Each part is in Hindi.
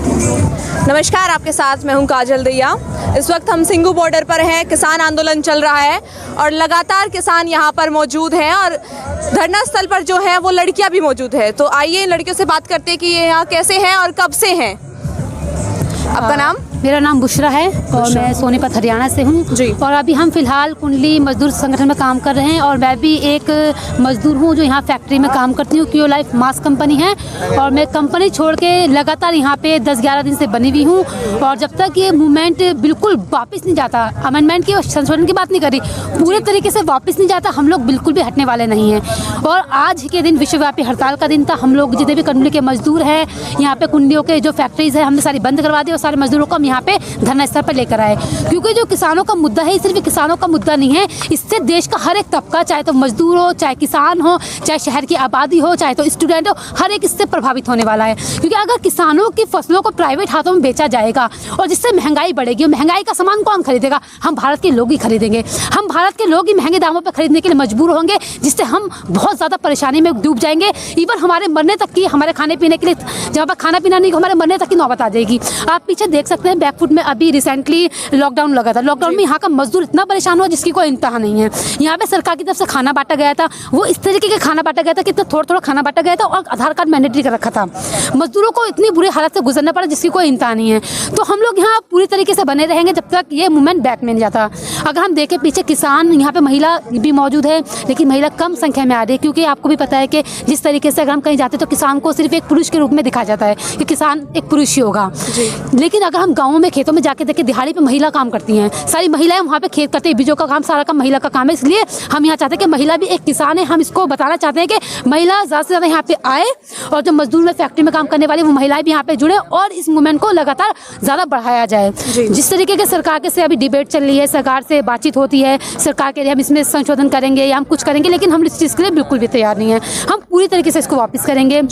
नमस्कार, आपके साथ मैं हूं काजल दैया। इस वक्त हम सिंघू बॉर्डर पर हैं। किसान आंदोलन चल रहा है और लगातार किसान यहां पर मौजूद हैं और धरना स्थल पर जो है वो लड़कियां भी मौजूद है। तो आइए इन लड़कियों से बात करते हैं कि ये यहाँ कैसे हैं और कब से हैं। आपका नाम? मेरा नाम बुशरा है और मैं सोनीपत हरियाणा से हूँ जी। और अभी हम फ़िलहाल कुंडली मजदूर संगठन में काम कर रहे हैं और मैं भी एक मजदूर हूँ जो यहाँ फैक्ट्री में काम करती हूँ। क्यू लाइफ मास कंपनी है और मैं कंपनी छोड़ के लगातार यहाँ पे 10-11 दिन से बनी हुई हूँ और जब तक ये मूवमेंट बिल्कुल वापस नहीं जाता, अमेंडमेंट की और संशोधन की बात नहीं करी, पूरे तरीके से वापस नहीं जाता, हम लोग बिल्कुल भी हटने वाले नहीं हैं। और आज के दिन विश्वव्यापी हड़ताल का दिन था। हम लोग जितने भी कुंडली के मजदूर हैं, यहाँ पे कुंडलियों के जो फैक्ट्रीज़ है हमने सारी बंद करवा दी और सारे मजदूरों को हम यहाँ पे धरना स्थल पर लेकर आए, क्योंकि जो किसानों का मुद्दा है सिर्फ किसानों का मुद्दा नहीं है। इससे देश का हर एक तबका, चाहे तो मजदूर हो, चाहे किसान हो, चाहे शहर की आबादी हो, चाहे तो स्टूडेंट हो, हर एक इससे प्रभावित होने वाला है। क्योंकि अगर किसानों की फसलों को प्राइवेट हाथों में बेचा जाएगा और जिससे महंगाई बढ़ेगी, महंगाई का सामान कौन खरीदेगा? हम भारत के लोग ही खरीदेंगे। हम भारत के लोग ही महंगे दामों पर खरीदने के लिए मजबूर होंगे, जिससे हम बहुत ज़्यादा परेशानी में डूब जाएंगे। इवन हमारे मरने तक की, हमारे खाने पीने के लिए जहाँ पर खाना पीना नहीं, हमारे मरने तक की नौबत आ जाएगी। आप पीछे देख सकते हैं, बैकफुट में अभी रिसेंटली लॉकडाउन लगा था। लॉकडाउन में यहाँ का मजदूर इतना परेशान हुआ जिसकी कोई इंतहा नहीं है। यहाँ पे सरकार की तरफ से खाना बांटा गया था, वो इस तरीके के खाना बांटा गया था कि थोड़ा थोड़ा खाना बांटा गया था और आधार कार्ड मैंडेटरी कर रखा था। मजदूरों को इतनी बुरी हालत से गुजरना पड़ा जिसकी कोई इंतहा नहीं है। तो हम लोग यहाँ पूरी तरीके से बने रहेंगे जब तक ये मूवमेंट बैक में नहीं जाता। अगर हम देखें पीछे किसान, यहाँ पे महिला भी मौजूद है, लेकिन महिला कम संख्या में आ रही है, क्योंकि आपको भी पता है कि जिस तरीके से अगर हम कहीं जाते तो किसान को सिर्फ एक पुरुष के रूप में दिखाया जाता है कि किसान एक पुरुष ही होगा। लेकिन अगर हम गाँवों में खेतों में जाके देखें, दिहाड़ी पे महिला काम करती हैं, सारी महिलाएं वहाँ पे खेत करते हैं, बीजों का काम, सारा काम महिला का काम है। इसलिए हम यहाँ चाहते हैं कि महिला भी एक किसान है। हम इसको बताना चाहते हैं कि महिला ज़्यादा से ज़्यादा यहाँ पे आए और जो मजदूर में फैक्ट्री में काम करने वाली वो महिलाएं भी यहाँ पे जुड़े और इस मूवमेंट को लगातार ज़्यादा बढ़ाया जाए। जिस तरीके के सरकार के से अभी डिबेट चल रही है, सरकार से बातचीत होती है, सरकार के लिए हम इसमें संशोधन करेंगे या हम कुछ करेंगे, लेकिन हम इस चीज़ के लिए बिल्कुल भी तैयार नहीं है। हम पूरी तरीके से इसको वापस करेंगे।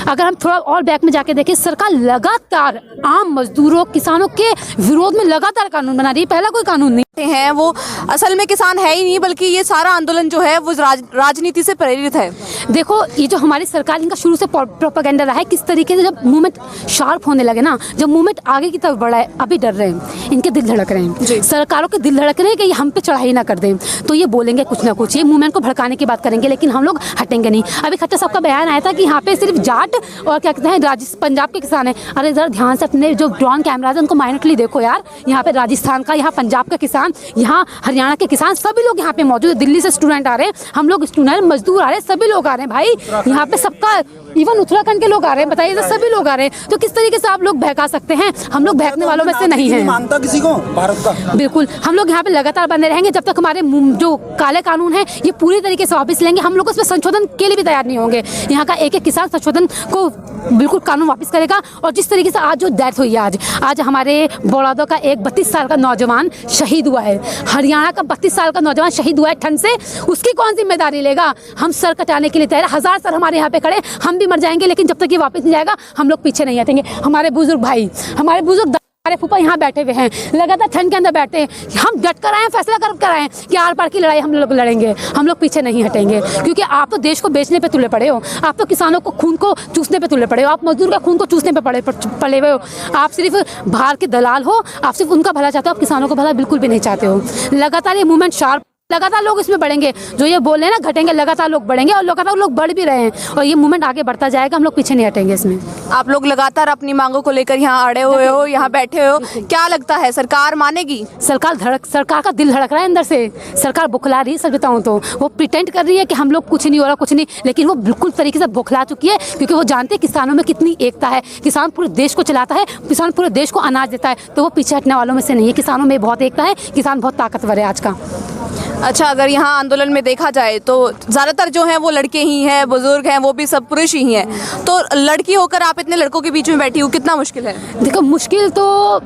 अगर हम थोड़ा और बैक में जाके देखें, सरकार लगातार आम मजदूरों, किसानों के विरोध में लगातार कानून बना रही है। पहला कोई कानून नहीं हैं वो असल में किसान है ही नहीं, बल्कि ये सारा आंदोलन जो है वो राजनीति से प्रेरित है। देखो, ये जो हमारी सरकार, इनका शुरू से प्रोपेगेंडा रहा है। किस तरीके से जब मूवमेंट शार्प होने लगे ना, जब मूवमेंट आगे की तरफ बढ़ा है, अभी डर रहे हैं, इनके दिल धड़क रहे हैं, सरकारों के दिल धड़क रहे हैं कि ये हम पे चढ़ाई ना कर दें, तो ये बोलेंगे कुछ ना कुछ, ये मूवमेंट को भड़काने की बात करेंगे, लेकिन हम लोग हटेंगे नहीं। अभी खट्टर साहब का बयान आया था कि यहाँ पे सिर्फ जाट और क्या कहते हैं पंजाब के किसान हैं। अरे जरा ध्यान से अपने जो ड्रोन कैमराज है उनको माइनटली देखो यार। यहाँ पे राजस्थान का, यहाँ पंजाब का किसान, यहाँ हरियाणा के किसान, सभी लोग यहाँ पे मौजूद है। दिल्ली से स्टूडेंट आ रहे हैं, हम लोग स्टूडेंट, मजदूर आ रहे हैं, सभी लोग आ रहे हैं भाई यहाँ पे, सबका, इवन उत्तराखंड के लोग आ रहे हैं। बताइए, तो सभी लोग आ रहे हैं, तो किस तरीके से आप लोग बहका सकते हैं? हम लोग बहकने वालों में से नहीं है। मानता किसी को भारत का? बिल्कुल, हम लोग यहाँ पे लगातार बने रहेंगे जब तक हमारे जो काले कानून है ये पूरी तरीके से वापस लेंगे। हम लोग उसमें संशोधन के लिए भी तैयार नहीं होंगे। यहाँ का एक एक किसान संशोधन को बिल्कुल कानून वापस करेगा। और जिस तरीके से आज जो डेथ हुई है, आज हमारे बड़ौदा का एक 32 साल का नौजवान शहीद हुआ है, हरियाणा का 32 साल का नौजवान शहीद हुआ है ठंड से, उसकी कौन जिम्मेदारी लेगा? हम सर कटाने के लिए तैयार, 1000 सर हमारे यहाँ पे खड़े, हम भी मर जाएंगे, लेकिन जब तक ये वापस नहीं जाएगा हम लोग पीछे नहीं हटेंगे। हमारे बुजुर्ग भाई, हमारे बुजुर्ग फूफा यहाँ बैठे हुए हैं, लगातार ठंड के अंदर बैठते हैं। हम डट कर आए हैं, फैसला कर आए हैं कि आर पार की लड़ाई हम लोग लड़ेंगे, हम लोग पीछे नहीं हटेंगे। क्योंकि आप तो देश को बेचने पे तुले पड़े हो, आप तो किसानों को खून को चूसने पे तुले पड़े हो, आप मजदूर का खून को चूसने पे पड़े हुए हो। आप सिर्फ बाहर के दलाल हो, आप सिर्फ उनका भला चाहते हो, आप किसानों को भला बिल्कुल भी नहीं चाहते हो। लगातार ये मूवमेंट शार्प, लगातार लोग इसमें बढ़ेंगे, जो ये बोल रहे हैं ना घटेंगे, लगातार लोग बढ़ेंगे और लगातार लोग बढ़ भी रहे हैं और ये मूवमेंट आगे बढ़ता जाएगा। हम लोग पीछे नहीं हटेंगे इसमें। आप लोग लगातार अपनी मांगों को लेकर यहाँ अड़े हुए हो, यहाँ बैठे हो, क्या लगता है सरकार मानेगी? सरकार का दिल धड़क रहा है अंदर से। सरकार बुखला रही है, सच बताऊँ तो वो प्रिटेंड कर रही है कि हम लोग कुछ नहीं हो रहा, कुछ नहीं, लेकिन वो बिल्कुल तरीके से बुखला चुकी है। क्योंकि वो जानते हैं किसानों में कितनी एकता है, किसान पूरे देश को चलाता है, किसान पूरे देश को अनाज देता है, तो वो पीछे हटने वालों में से नहीं है। किसानों में बहुत एकता है, किसान बहुत ताकतवर है आज का। अच्छा, अगर यहाँ आंदोलन में देखा जाए तो ज़्यादातर जो हैं वो लड़के ही हैं, बुजुर्ग हैं, वो भी सब पुरुष ही हैं, तो लड़की होकर आप इतने लड़कों के बीच में बैठी हो, कितना मुश्किल है? देखो, मुश्किल तो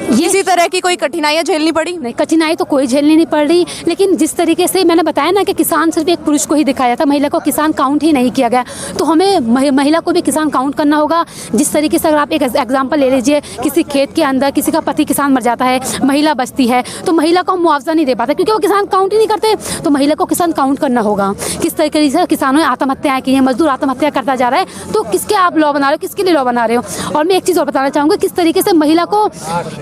किसी तरह की कोई कठिनाइयाँ झेलनी पड़ी? नहीं, कठिनाई तो कोई झेलनी नहीं पड़ रही, लेकिन जिस तरीके से मैंने बताया ना कि किसान सिर्फ एक पुरुष को ही दिखाया था, महिला को किसान काउंट ही नहीं किया गया। तो हमें महिला को भी किसान काउंट करना होगा। जिस तरीके से अगर आप एक एग्जांपल ले लीजिए, किसी खेत के अंदर किसी का पति किसान मर जाता है, महिला बचती है, तो महिला को मुआवजा नहीं दे पाता क्योंकि वो किसान काउंट ही नहीं करते। तो महिला को किसान काउंट करना होगा। किस तरीके से किसानों ने आत्महत्याएं की हैं, मजदूर आत्महत्या करता जा रहा है, तो किसके आप लॉ बना रहे हो, किसके लिए लॉ बना रहे हो? और मैं एक चीज़ और बताना चाहूँगा, किस तरीके से महिला को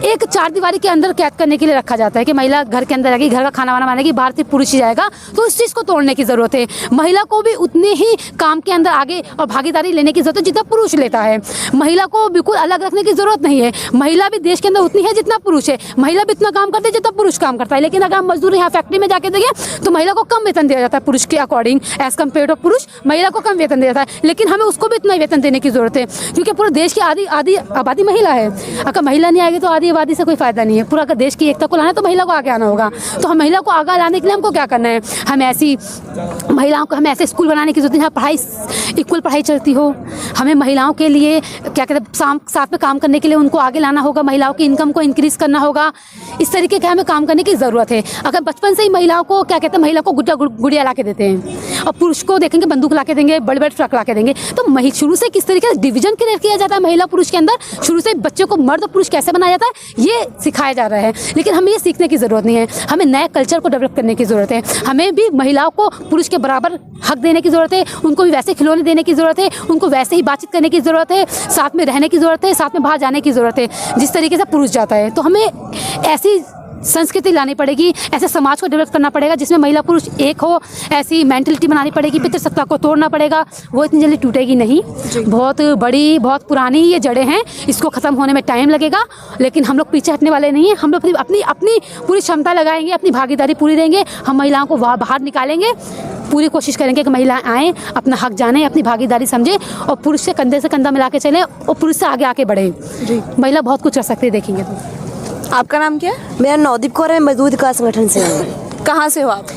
एक चार दीवारी के अंदर कैद करने के लिए रखा जाता है कि महिला घर के अंदर रहेगी, घर का खाना वाना बनाएगी, बाहर से पुरुष ही जाएगा। तो इस चीज़ को तोड़ने की ज़रूरत है। महिला को भी उतने ही काम के अंदर आगे और भागीदारी लेने की ज़रूरत है जितना पुरुष लेता है। महिला को बिल्कुल अलग रखने की ज़रूरत नहीं है। महिला भी देश के अंदर उतनी है जितना पुरुष है। महिला भी इतना काम करती है जितना पुरुष काम करता है। लेकिन अगर हम मजदूर यहाँ फैक्ट्री में जाके देखें तो महिला को कम वेतन दिया जाता है पुरुष के अकॉर्डिंग, एज कम्पेयर टू पुरुष महिला को कम वेतन दिया जाता है। लेकिन हमें उसको भी इतना वेतन देने की ज़रूरत है क्योंकि पूरे देश की आधी आबादी महिला है। अगर महिला नहीं आएगी तो आधी आबादी से कोई फायदा नहीं है। पूरा अगर देश की एकता को लाना है तो महिला को आगे आना होगा। तो हम महिला को आगे लाने के लिए हमको क्या करना है? हम ऐसी महिलाओं को, हम ऐसे स्कूल बनाने की जरूरत है, पढ़ाई इक्वल पढ़ाई चलती हो। हमें महिलाओं के लिए क्या कहते हैं, साथ में काम करने के लिए उनको आगे लाना होगा। महिलाओं की इनकम को इंक्रीज़ करना होगा। इस तरीके के हमें काम करने की ज़रूरत है। अगर बचपन से ही महिलाओं को क्या कहते हैं, महिला को गुड़िया ला के देते हैं और पुरुष को देखेंगे बंदूक ला के देंगे, बड़े बड़े ट्रक ला के देंगे, तो शुरू से किस तरीके से डिवीजन क्रिएट किया जाता है महिला पुरुष के अंदर, शुरू से बच्चे को मर्द और पुरुष कैसे बनाया जाता है ये सिखाया जा रहा है। लेकिन हमें ये सीखने की ज़रूरत नहीं है। हमें नए कल्चर को डेवलप करने की ज़रूरत है। हमें भी महिलाओं को पुरुष के बराबर हक देने की ज़रूरत है। उनको भी वैसे खिलौने देने की ज़रूरत है। उनको वैसे ही बातचीत करने की ज़रूरत है। साथ में रहने की ज़रूरत है। साथ में बाहर जाने की ज़रूरत है जिस तरीके से पुरुष जाता है। तो हमें ऐसी संस्कृति लानी पड़ेगी, ऐसे समाज को डेवलप करना पड़ेगा जिसमें महिला पुरुष एक हो। ऐसी मेंटलिटी बनानी पड़ेगी। पितृसत्ता को तोड़ना पड़ेगा। वो इतनी जल्दी टूटेगी नहीं। बहुत बड़ी, बहुत पुरानी ये जड़ें हैं। इसको ख़त्म होने में टाइम लगेगा, लेकिन हम लोग पीछे हटने वाले नहीं हैं। हम लोग अपनी पूरी क्षमता लगाएंगे, अपनी भागीदारी पूरी देंगे। हम महिलाओं को बाहर निकालेंगे। पूरी कोशिश करेंगे कि महिलाएं आएँ, अपना हक जानें, अपनी भागीदारी समझें और पुरुष से कंधा मिला के चलें और पुरुष से आगे बढ़ें। महिला बहुत कुछ कर सकती है, देखेंगे तो। आपका नाम क्या है? मेरा नवदीप कौर है। मैं मजदूर विकास संगठन से हूँ। कहाँ से हो आप?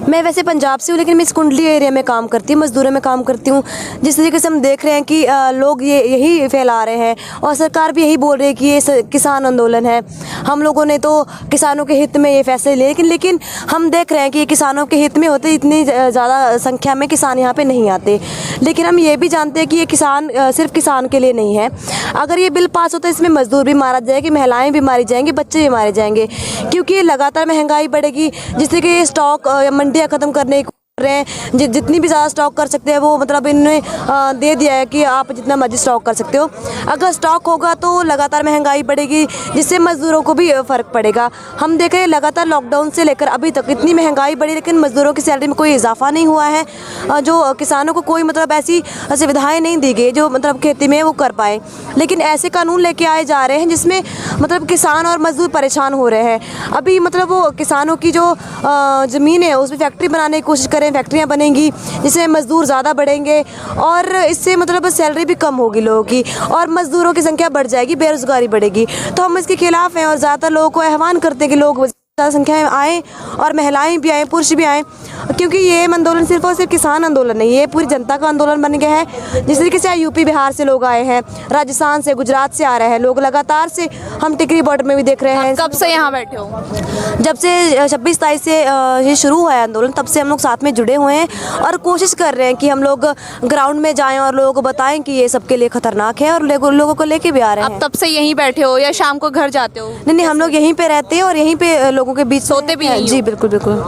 मैं वैसे पंजाब से हूँ, लेकिन मैं इस कुंडली एरिया में काम करती हूँ, मजदूरों में काम करती हूँ। जिस तरीके से हम देख रहे हैं कि लोग यही फैला रहे हैं और सरकार भी यही बोल रही है कि ये किसान आंदोलन है। हम लोगों ने तो किसानों के हित में ये फैसले लिए, लेकिन हम देख रहे हैं कि ये किसानों के हित में होते इतनी ज़्यादा संख्या में किसान यहाँ पे नहीं आते। लेकिन हम ये भी जानते हैं कि ये किसान सिर्फ किसान के लिए नहीं है। अगर ये बिल पास होता है इसमें मजदूर भी मारा जाएगी, महिलाएँ भी मारी जाएंगी, बच्चे भी मारे जाएंगे, क्योंकि लगातार महंगाई बढ़ेगी। जिस तरीके ये स्टॉक मंडियाँ ख़त्म करने को रहे हैं, जितनी भी ज़्यादा स्टॉक कर सकते हैं वो मतलब इन्होंने दे दिया है कि आप जितना मर्जी स्टॉक कर सकते हो। अगर स्टॉक होगा तो लगातार महंगाई बढ़ेगी, जिससे मज़दूरों को भी फ़र्क पड़ेगा। हम देख रहे हैं लगातार लॉकडाउन से लेकर अभी तक इतनी महंगाई बढ़ी, लेकिन मज़दूरों की सैलरी में कोई इजाफा नहीं हुआ है। जो किसानों को कोई मतलब ऐसी सुविधाएँ नहीं दी गई जो मतलब खेती में वो कर पाए। लेकिन ऐसे कानून लेके आए जा रहे हैं जिसमें मतलब किसान और मज़दूर परेशान हो रहे हैं। अभी मतलब वो किसानों की जो ज़मीन है उसमें फैक्ट्री बनाने की कोशिश करें, फैक्ट्रियां बनेंगी जिससे मज़दूर ज़्यादा बढ़ेंगे और इससे मतलब सैलरी भी कम होगी लोगों की और मज़दूरों की संख्या बढ़ जाएगी, बेरोज़गारी बढ़ेगी। तो हम इसके खिलाफ़ हैं और ज़्यादातर लोगों को आह्वान करते हैं कि लोग ज़्यादा संख्या में आएँ और महिलाएं भी आएँ, पुरुष भी आएँ, क्योंकि ये आंदोलन सिर्फ और सिर्फ किसान आंदोलन नहीं, ये पूरी जनता का आंदोलन बन गया है। जिस तरीके से यूपी बिहार से लोग आए हैं, राजस्थान से, गुजरात से आ रहे हैं लोग, लगातार से हम टिकरी बॉर्डर में भी देख रहे हैं। कब से यहाँ बैठे हो? जब से 26 तारीख से ये शुरू हुआ है आंदोलन, तब से हम लोग साथ में जुड़े हुए हैं और कोशिश कर रहे हैं कि हम लोग ग्राउंड में जाएं और लोगों को बताएं कि ये सबके लिए खतरनाक है और लोगों को लेके भी आ रहे हैं। आप तब से यहीं बैठे हो या शाम को घर जाते हो? नहीं, हम लोग यहीं पे रहते हैं और यहीं पे लोगों के बीच सोते भी हैं। जी बिल्कुल बिल्कुल।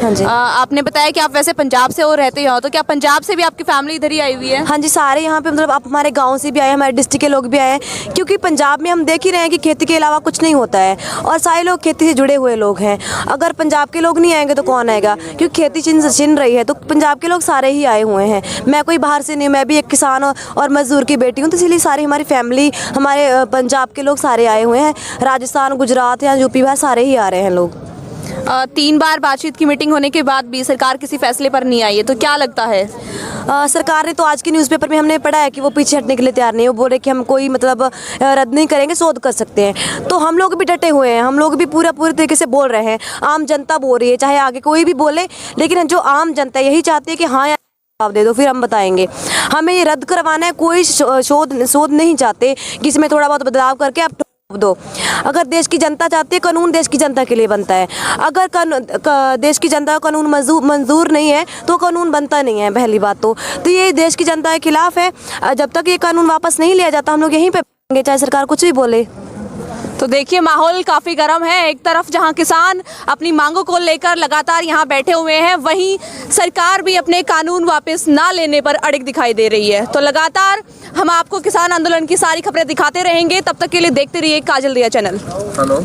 हाँ जी। आपने बताया कि आप वैसे पंजाब से हो, रहते हो, तो क्या पंजाब से भी आपकी फैमिली इधर ही आई हुई है? हाँ जी, सारे यहाँ पे मतलब आप हमारे गांव से भी आए, हमारे डिस्ट्रिक्ट के लोग भी आए हैं, क्योंकि पंजाब में हम देख ही रहे हैं कि खेती के अलावा कुछ नहीं होता है और सारे लोग खेती से जुड़े हुए लोग हैं। अगर पंजाब के लोग नहीं आएंगे तो कौन आएगा, क्योंकि खेती छिन रही है, तो पंजाब के लोग सारे ही आए हुए हैं। मैं कोई बाहर से नहीं, मैं भी एक किसान और मजदूर की बेटी हूँ, तो इसलिए सारी हमारी फैमिली, हमारे पंजाब के लोग सारे आए हुए हैं। राजस्थान, गुजरात या यूपी बिहार सारे ही आ रहे हैं लोग। 3 बार बातचीत की मीटिंग होने के बाद भी सरकार किसी फैसले पर नहीं आई है, तो क्या लगता है? सरकार ने तो आज के न्यूज़पेपर में हमने पढ़ा है कि वो पीछे हटने के लिए तैयार नहीं है। वो बोल रहे कि हम कोई मतलब रद्द नहीं करेंगे, शोध कर सकते हैं। तो हम लोग भी डटे हुए हैं, हम लोग भी पूरे तरीके से बोल रहे हैं। आम जनता बोल रही है, चाहे आगे कोई भी बोले, लेकिन जो आम जनता यही चाहती है कि हाँ जवाब दे दो, फिर हम बताएंगे। हमें ये रद्द करवाना है, कोई शोध नहीं चाहते कि इसमें थोड़ा बहुत बदलाव करके आप दो। अगर देश की जनता चाहती है, कानून देश की जनता के लिए बनता है। अगर देश की जनता को कानून मंजूर नहीं है तो कानून बनता नहीं है, पहली बात तो ये देश की जनता के खिलाफ है। जब तक ये कानून वापस नहीं लिया जाता हम लोग यहीं पे रहेंगे, चाहे सरकार कुछ भी बोले। तो देखिए माहौल काफ़ी गर्म है। एक तरफ जहां किसान अपनी मांगों को लेकर लगातार यहां बैठे हुए हैं, वहीं सरकार भी अपने कानून वापस ना लेने पर अड़िग दिखाई दे रही है। तो लगातार हम आपको किसान आंदोलन की सारी खबरें दिखाते रहेंगे। तब तक के लिए देखते रहिए काजल दिया चैनल। हेलो।